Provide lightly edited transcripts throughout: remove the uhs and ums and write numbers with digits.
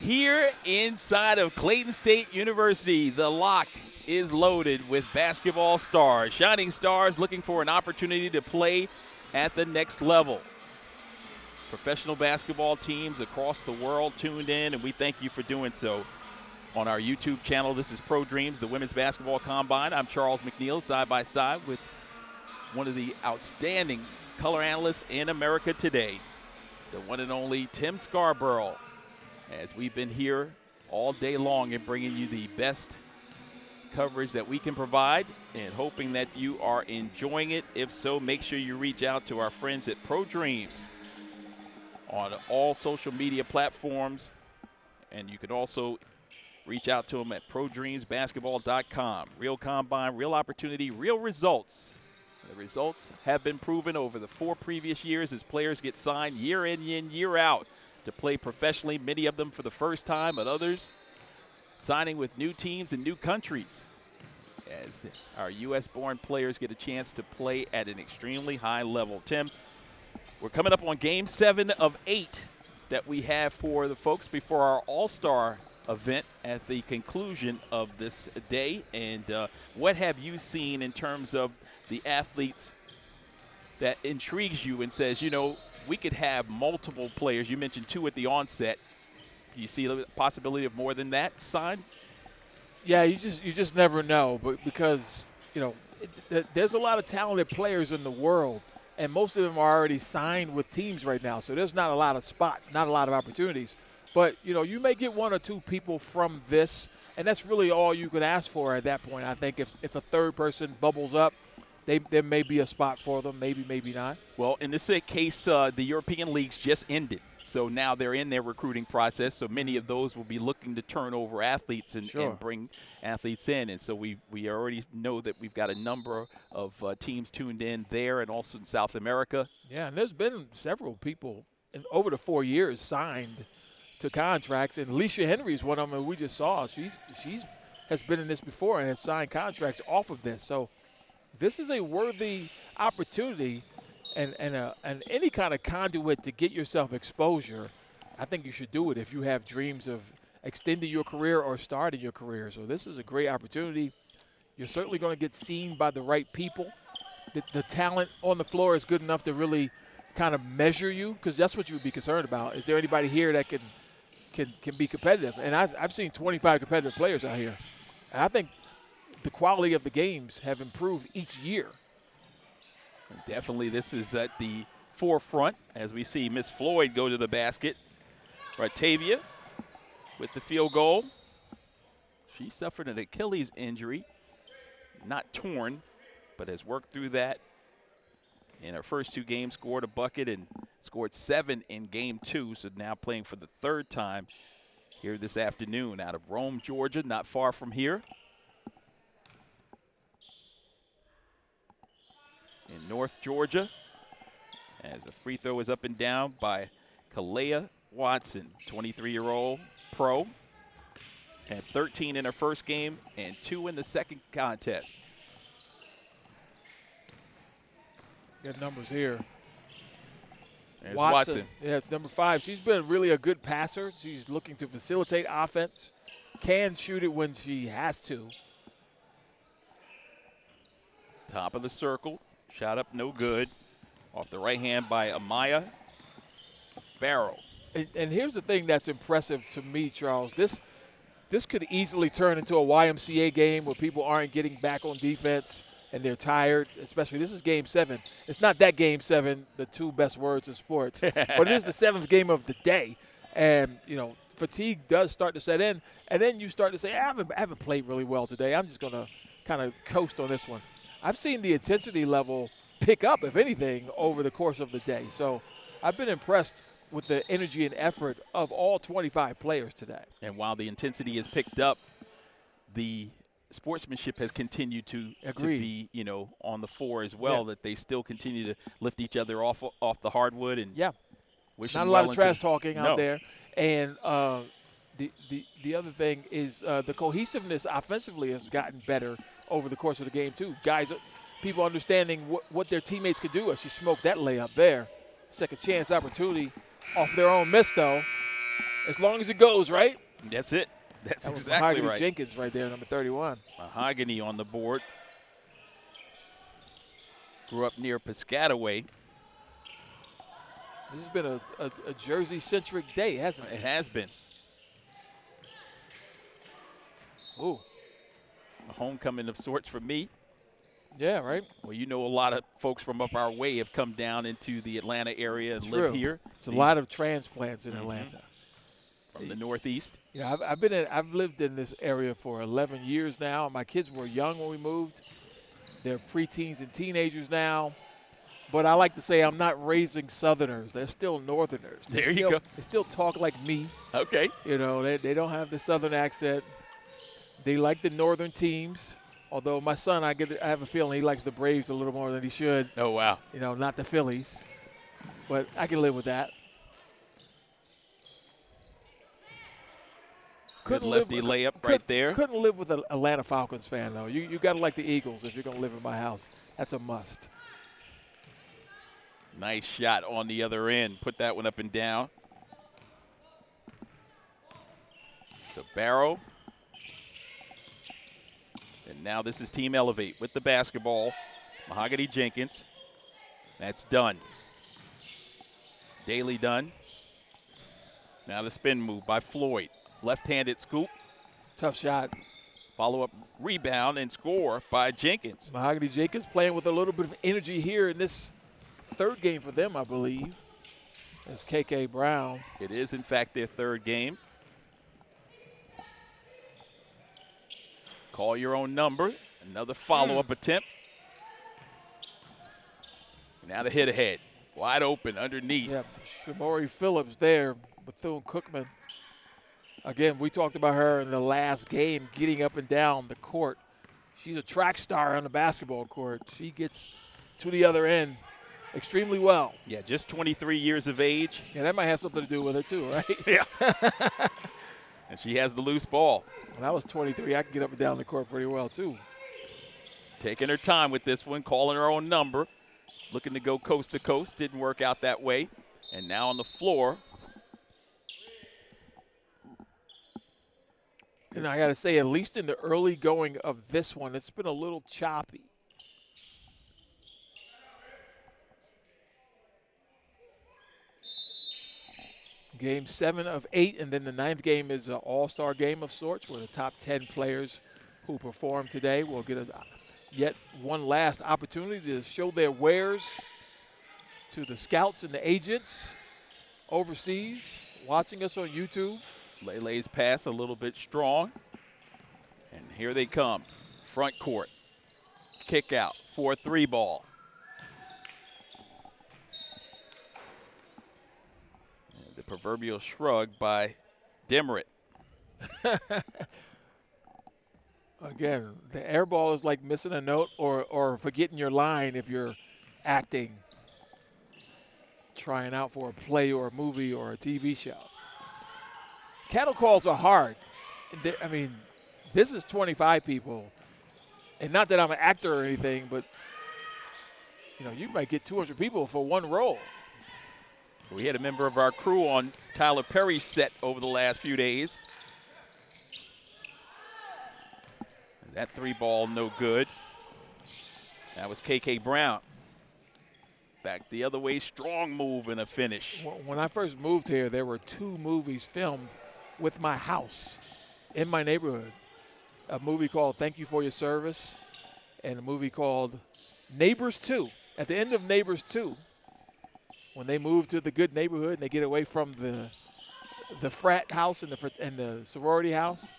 here inside of Clayton State University, the lock is loaded with basketball stars, shining stars looking for an opportunity to play at the next level. Professional basketball teams across the world tuned in, and we thank you for doing so. On our YouTube channel, this is Pro Dreams, the Women's Basketball Combine. I'm Charles McNeil, side by side with one of the outstanding color analysts in America today, the one and only Tim Scarborough, as we've been here all day long and bringing you the best coverage that we can provide and hoping that you are enjoying it. If so, make sure you reach out to our friends at Pro Dreams on all social media platforms, and you can also reach out to them at prodreamsbasketball.com. Real combine, real opportunity, real results. The results have been proven over the 4 previous years as players get signed year in, year out to play professionally, many of them for the first time, but others signing with new teams and new countries as our U.S.-born players get a chance to play at an extremely high level. Tim, we're coming up on Game 7 of 8 that we have for the folks before our All-Star event at the conclusion of this day. And what have you seen in terms of the athletes that intrigues you and says, you know, we could have multiple players? You mentioned 2 at the onset. Do you see the possibility of more than that signed? Yeah, you just never know, but because, you know, there's a lot of talented players in the world, and most of them are already signed with teams right now. So there's not a lot of spots, not a lot of opportunities. But, you know, you may get 1 or 2 people from this, and that's really all you could ask for at that point. I think if a third person bubbles up, there may be a spot for them, maybe not. Well, in this case, the European leagues just ended. So now they're in their recruiting process. So many of those will be looking to turn over athletes and bring athletes in. And so we already know that we've got a number of teams tuned in there and also in South America. Yeah, and there's been several people over the 4 years signed to contracts. And Alicia Henry is one of them we just saw. She's has been in this before and has signed contracts off of this. So this is a worthy opportunity. And any kind of conduit to get yourself exposure, I think you should do it if you have dreams of extending your career or starting your career. So this is a great opportunity. You're certainly going to get seen by the right people. The talent on the floor is good enough to really kind of measure you, because that's what you would be concerned about. Is there anybody here that can be competitive? And I've seen 25 competitive players out here. And I think the quality of the games have improved each year. Definitely this is at the forefront as we see Miss Floyd go to the basket. Ratavia with the field goal. She suffered an Achilles injury, not torn, but has worked through that. In her first 2 games, scored a bucket and scored 7 in Game 2, so now playing for the 3rd time here this afternoon out of Rome, Georgia, not far from here. In North Georgia, as the free throw is up and down by Kalea Watson, 23-year-old pro. Had 13 in her first game and 2 in the second contest. Got numbers here. There's Watson. Yeah, number 5. She's been really a good passer. She's looking to facilitate offense. Can shoot it when she has to. Top of the circle. Shot up, no good. Off the right hand by Amaya Barrow. And here's the thing that's impressive to me, Charles. This could easily turn into a YMCA game where people aren't getting back on defense and they're tired, especially this is Game 7. It's not that Game 7, the 2 best words in sports, but it is the 7th game of the day. And, you know, fatigue does start to set in. And then you start to say, I haven't played really well today. I'm just going to kind of coast on this one. I've seen the intensity level pick up, if anything, over the course of the day. So I've been impressed with the energy and effort of all 25 players today. And while the intensity has picked up, the sportsmanship has continued to be, you know, on the floor as well, that they still continue to lift each other off the hardwood. And not a lot of trash talking out there. And the other thing is the cohesiveness offensively has gotten better over the course of the game, too. Guys, people understanding what their teammates could do. As she smoked that layup there. Second chance opportunity off their own miss, though. As long as it goes, right? That's it. That's That was exactly Mahogany right. Jenkins right there, number 31. Mahogany on the board. Grew up near Piscataway. This has been a Jersey-centric day, hasn't it? It has been. Ooh. A homecoming of sorts for me. Yeah, right? Well, you know, a lot of folks from up our way have come down into the Atlanta area and True. live here. There's a lot of transplants in Atlanta. From the Northeast. Yeah, I've lived in this area for 11 years now. My kids were young when we moved. They're preteens and teenagers now. But I like to say I'm not raising Southerners. They're still Northerners. There you go. They still talk like me. Okay. You know, they don't have the Southern accent. They like the Northern teams. Although my son, I have a feeling he likes the Braves a little more than he should. Oh, wow. You know, not the Phillies. But I can live with that. Good lefty layup right there. Couldn't live with an Atlanta Falcons fan, though. You got to like the Eagles if you're going to live in my house. That's a must. Nice shot on the other end. Put that one up and down. So Barrow. And now this is Team Elevate with the basketball. Mahogany Jenkins. That's done. Daly done. Now the spin move by Floyd. Left-handed scoop. Tough shot. Follow-up rebound and score by Jenkins. Mahogany Jenkins playing with a little bit of energy here in this third game for them, I believe. That's KK Brown. It is, in fact, their third game. Call your own number. Another follow-up attempt. Now the hit ahead. Wide open underneath. Yep, Shamori Phillips there, Bethune-Cookman. Again, we talked about her in the last game, getting up and down the court. She's a track star on the basketball court. She gets to the other end extremely well. Yeah, just 23 years of age. Yeah, that might have something to do with it too, right? Yeah. And she has the loose ball. When I was 23, I could get up and down the court pretty well too. Taking her time with this one, calling her own number. Looking to go coast to coast. Didn't work out that way. And now on the floor. And I got to say, at least in the early going of this one, it's been a little choppy. Game 7 of 8, and then the 9th game is an all-star game of sorts where the top 10 players who perform today will get yet one last opportunity to show their wares to the scouts and the agents overseas watching us on YouTube. Lele's pass a little bit strong. And here they come. Front court. Kick out for a 3 ball. And the proverbial shrug by Demeritt. Again, the air ball is like missing a note or forgetting your line if you're acting, trying out for a play or a movie or a TV show. Cattle calls are hard. I mean, this is 25 people. And not that I'm an actor or anything, but, you know, you might get 200 people for one role. We had a member of our crew on Tyler Perry's set over the last few days. That 3 ball, no good. That was KK Brown. Back the other way, strong move and a finish. When I first moved here, there were 2 movies filmed with my house in my neighborhood. A movie called Thank You for Your Service and a movie called Neighbors 2. At the end of Neighbors 2, when they move to the good neighborhood and they get away from the frat house and the sorority house.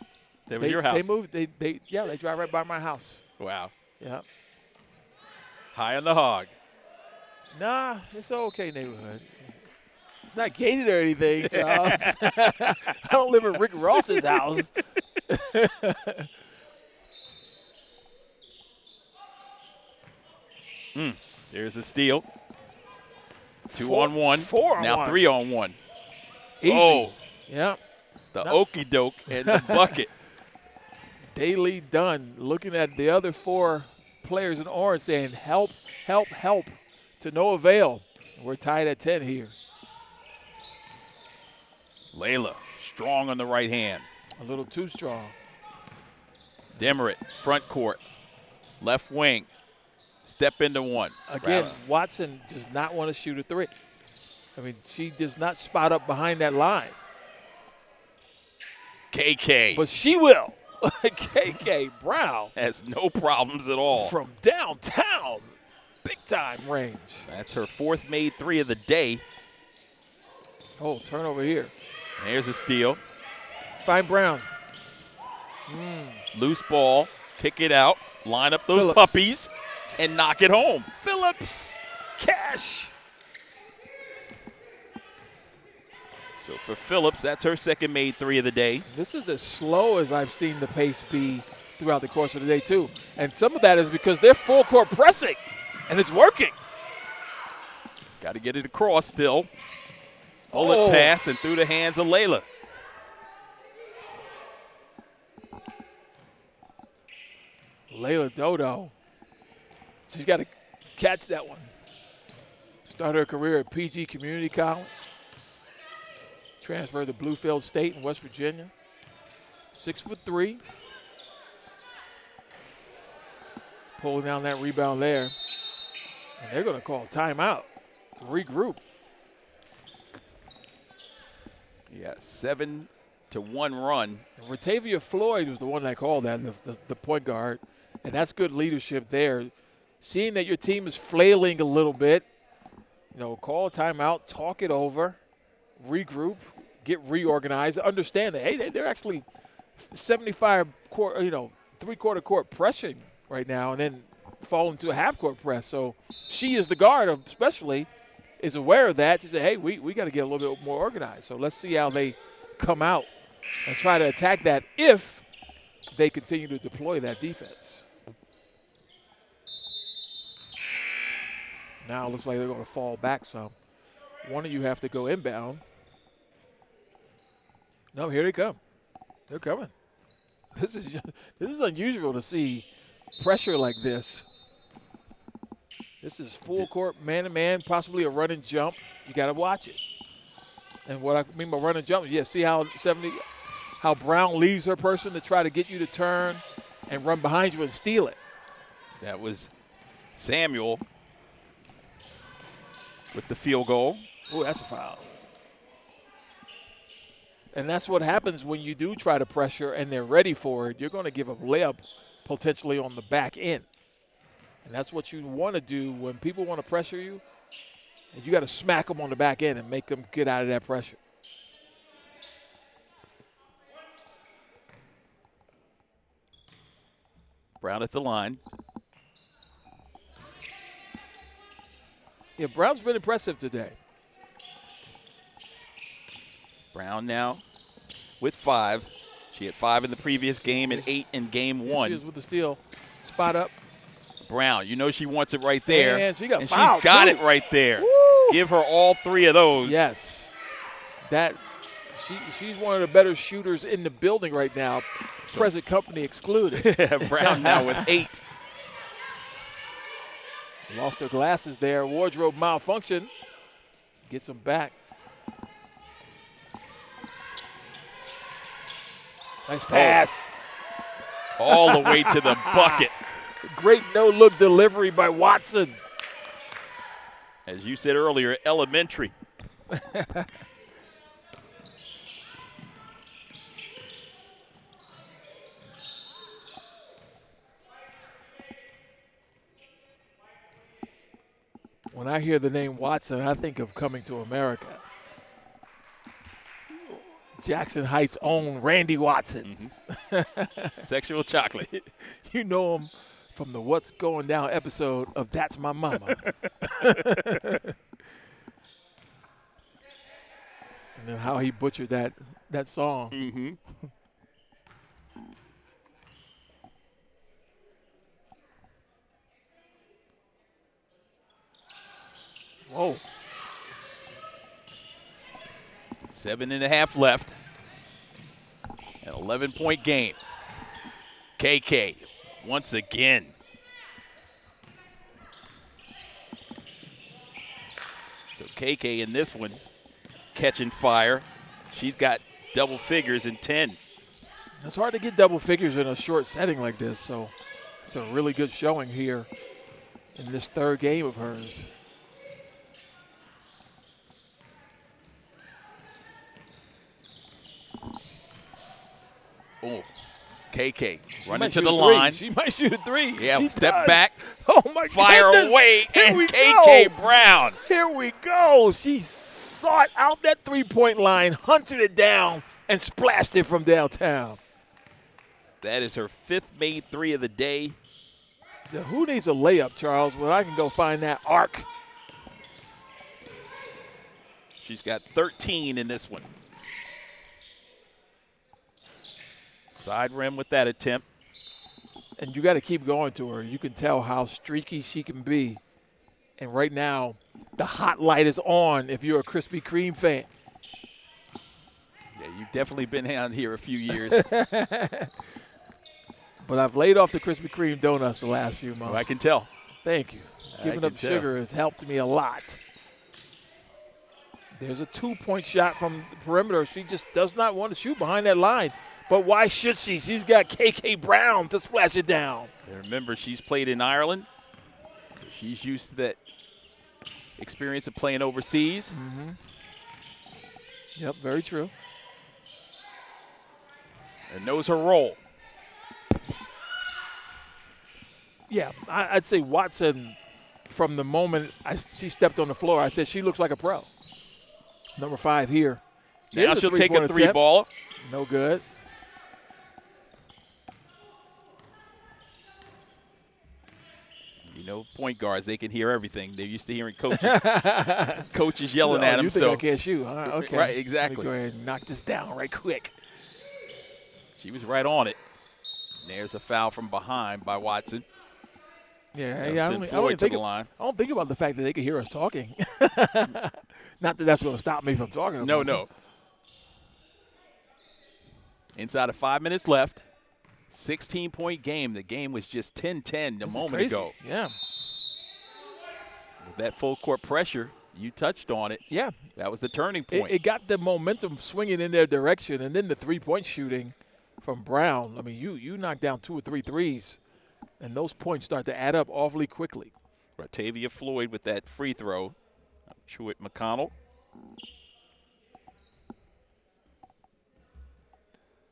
That was your house? They moved. They drive right by my house. Wow. Yeah. High on the hog. Nah, it's an okay neighborhood. It's not gated or anything, Charles. I don't live in Rick Ross's house. There's a steal. 2 on 1. 4 on now 1. 3 on 1. Easy. Oh, Yeah. the okey doke and the bucket. Daly Dunn looking at the other 4 players in orange saying, help, help, help, to no avail. We're tied at 10 here. Layla, Strong on the right hand. A little too strong. Demeritt, front court. Left wing. Step into one. Again, Watson does not want to shoot a three. I mean, she does not spot up behind that line. KK. But she will. KK Brown. Has no problems at all. From downtown. Big time range. That's her 4th made three of the day. Oh, turnover here. There's a steal. Find Brown. Loose ball. Kick it out. Line up those Phillips. puppies and knock it home. Phillips. Cash. So for Phillips, that's her 2nd made three of the day. This is as slow as I've seen the pace be throughout the course of the day, too. And some of that is because they're full court pressing, and it's working. Got to get it across still. Bullet pass and through the hands of Layla. Layla Dodo. She's got to catch that one. Started her career at PG Community College. Transferred to Bluefield State in West Virginia. 6'3". Pulling down that rebound there. And they're going to call timeout. Regroup. Yeah, 7-1 run. And Ratavia Floyd was the one that called that, the point guard. And that's good leadership there. Seeing that your team is flailing a little bit, call a timeout, talk it over, regroup, get reorganized, understand that, hey, they're actually 75 three-quarter court pressing right now and then fall into a half-court press. So she is the guard, especially, is aware of that. She said, hey, we got to get a little bit more organized. So let's see how they come out and try to attack that if they continue to deploy that defense. Now it looks like they're going to fall back some. One of you have to go inbound. No, here they come. They're coming. This is unusual to see pressure like this. This is full court, man-to-man, possibly a run and jump. You got to watch it. And what I mean by run and jump is, see how Brown leaves her person to try to get you to turn and run behind you and steal it. That was Samuel with the field goal. Oh, that's a foul. And that's what happens when you do try to pressure and they're ready for it. You're going to give a layup potentially on the back end. And that's what you want to do when people want to pressure you. And you got to smack them on the back end and make them get out of that pressure. Brown at the line. Yeah, Brown's been impressive today. Brown now with 5. She had 5 in the previous game and 8 in game 1. She is with the steal. Spot up. Brown, she wants it right there. And she got and fouled, she's got too. it right there. Woo! Give her all 3 of those. Yes. She's one of the better shooters in the building right now, present company excluded. Brown now with 8. Lost her glasses there. Wardrobe malfunction. Gets them back. Nice pass. All the way to the bucket. Great no-look delivery by Watson. As you said earlier, elementary. When I hear the name Watson, I think of Coming to America. Jackson Heights' own Randy Watson. Mm-hmm. Sexual chocolate. You know him from the What's Going Down episode of That's My Mama. And then how he butchered that song. Mm-hmm. Whoa. 7.5 left. An 11-point game. KK once again. So KK in this one catching fire. She's got double figures in 10. It's hard to get double figures in a short setting like this, so it's a really good showing here in this third game of hers. Oh, KK running to the line. She might shoot a three. Yeah, she step does. back. Oh, my fire goodness. away, Here and we KK go. Brown. Here we go. She sought out that three-point line, hunted it down, and splashed it from downtown. That is her 5th made three of the day. So who needs a layup, Charles, when I can go find that arc? She's got 13 in this one. Side rim with that attempt. And you got to keep going to her. You can tell how streaky she can be. And right now, the hot light is on if you're a Krispy Kreme fan. Yeah, you've definitely been down here a few years. But I've laid off the Krispy Kreme donuts the last few months. Oh, I can tell. Thank you. Giving up sugar has helped me a lot. There's a 2-point shot from the perimeter. She just does not want to shoot behind that line. But why should she? She's got KK Brown to splash it down. And remember, she's played in Ireland, so she's used to that experience of playing overseas. Mm-hmm. Yep, very true. And knows her role. Yeah, I'd say Watson, from the moment she stepped on the floor, I said she looks like a pro. Number 5 here. Now she'll take a three-baller. No good. You know, point guards, they can hear everything. They're used to hearing coaches yelling at them. You think I can't shoot, huh? Okay. Right, exactly. Let me go ahead and knock this down right quick. She was right on it. There's a foul from behind by Watson. Yeah, I don't think about the fact that they can hear us talking. Not that that's going to stop me from talking. No. Inside of 5 minutes left. 16-point game. The game was just 10-10 a moment ago. Yeah. With that full court pressure, you touched on it. Yeah. That was the turning point. It got the momentum swinging in their direction, and then the three-point shooting from Brown. I mean, you knocked down 2 or 3 threes, and those points start to add up awfully quickly. Ratavia Floyd with that free throw. Truett McConnell.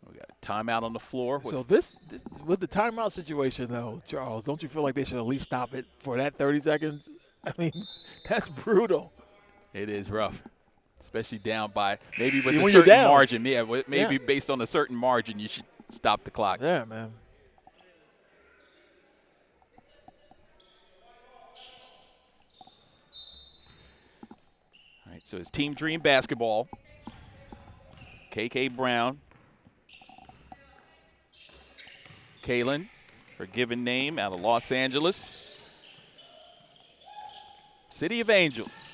We got a timeout on the floor. So this with the timeout situation, though, Charles, don't you feel like they should at least stop it for that 30 seconds? I mean, that's brutal. It is rough, especially down by maybe with when a you're certain down. margin. Yeah, maybe based on a certain margin, you should stop the clock. Yeah, man. All right, so it's Team Dream basketball. KK Brown. Kaylin, her given name, out of Los Angeles. City of Angels.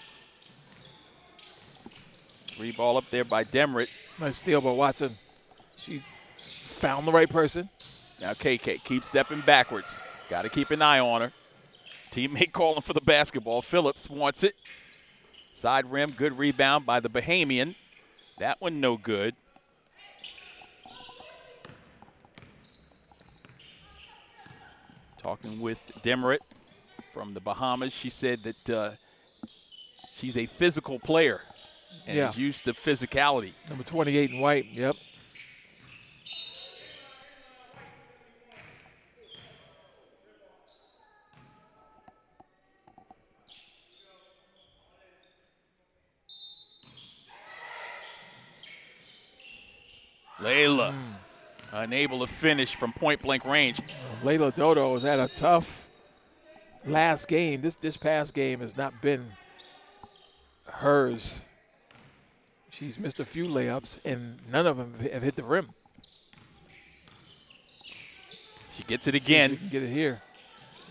3 ball up there by Demritt. Nice steal by Watson. She found the right person. Now KK keeps stepping backwards. Got to keep an eye on her. Teammate calling for the basketball. Phillips wants it. Side rim, good rebound by the Bahamian. That one no good. Talking with Demritt from the Bahamas, she said that she's a physical player and is used to physicality. Number 28 in white, yep. Layla, unable to finish from point-blank range. Layla Dodo has had a tough last game. This past game has not been hers. She's missed a few layups, and none of them have hit the rim. She gets it again. See if she can get it here.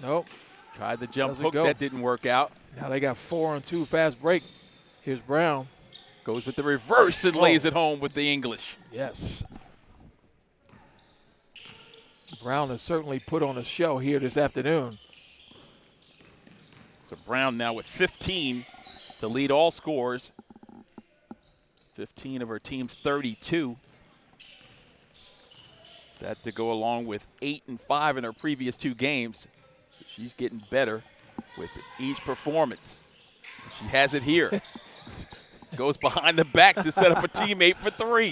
Nope. Tried the jump hook. That didn't work out. Now they got 4-on-2 fast break. Here's Brown. Goes with the reverse and lays it home with the English. Yes. Brown has certainly put on a show here this afternoon. So Brown now with 15 to lead all scores. 15 of her team's 32. That to go along with 8 and 5 in her previous 2 games. So she's getting better with each performance. She has it here. Goes behind the back to set up a teammate for 3.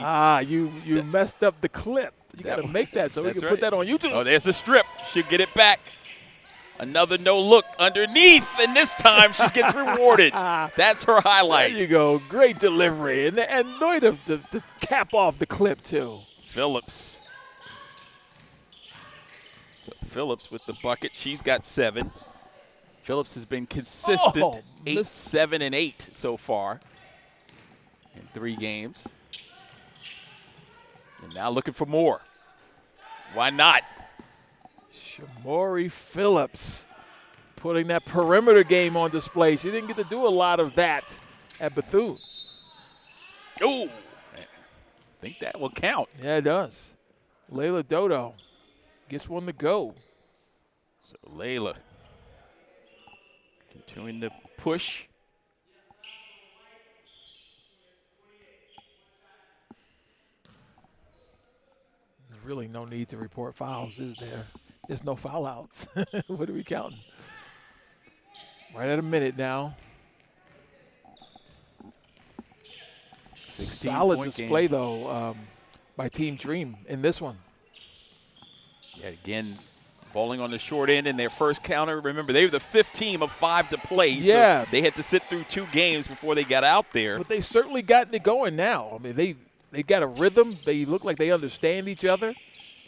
You messed up the clip. You got to make that so we can put that on YouTube. Oh, there's a strip. She'll get it back. Another no look underneath, and this time she gets rewarded. That's her highlight. There you go. Great delivery. And know to cap off the clip, too. Phillips. So Phillips with the bucket. She's got 7. Phillips has been consistent. 8, 7, and 8 so far in 3 games. And now looking for more. Why not? Shamori Phillips putting that perimeter game on display. She didn't get to do a lot of that at Bethune. Oh, I think that will count. Yeah, it does. Layla Dodo gets one to go. So Layla continuing to push. There's really no need to report fouls, is there? There's no foul outs. What are we counting? Right at a minute now. Solid display, though, by Team Dream in this one. Yeah, again, falling on the short end in their first counter. Remember, they were the 5th team of 5 to play. Yeah. So they had to sit through 2 games before they got out there. But they've certainly gotten it going now. I mean, they got a rhythm. They look like they understand each other.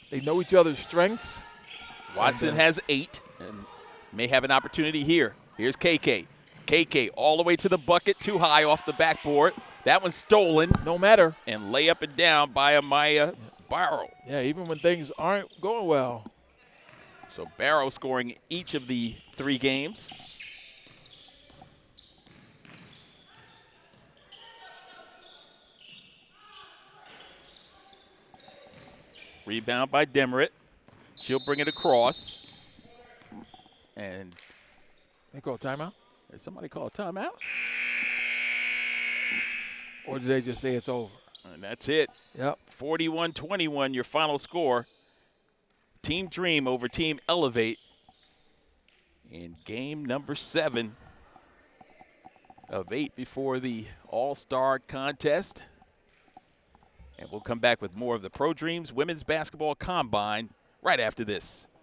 They know each other's strengths. Watson has 8 and may have an opportunity here. Here's KK. KK all the way to the bucket, too high off the backboard. That one's stolen. No matter. And lay up and down by Amaya Barrow. Yeah, even when things aren't going well. So Barrow scoring each of the 3 games. Rebound by Demerit. She'll bring it across. And they call a timeout? Did somebody call a timeout? Or did they just say it's over? And that's it. Yep. 41-21, your final score. Team Dream over Team Elevate in game number 7 of 8 before the All-Star contest. And we'll come back with more of the Pro Dreams Women's Basketball Combine right after this.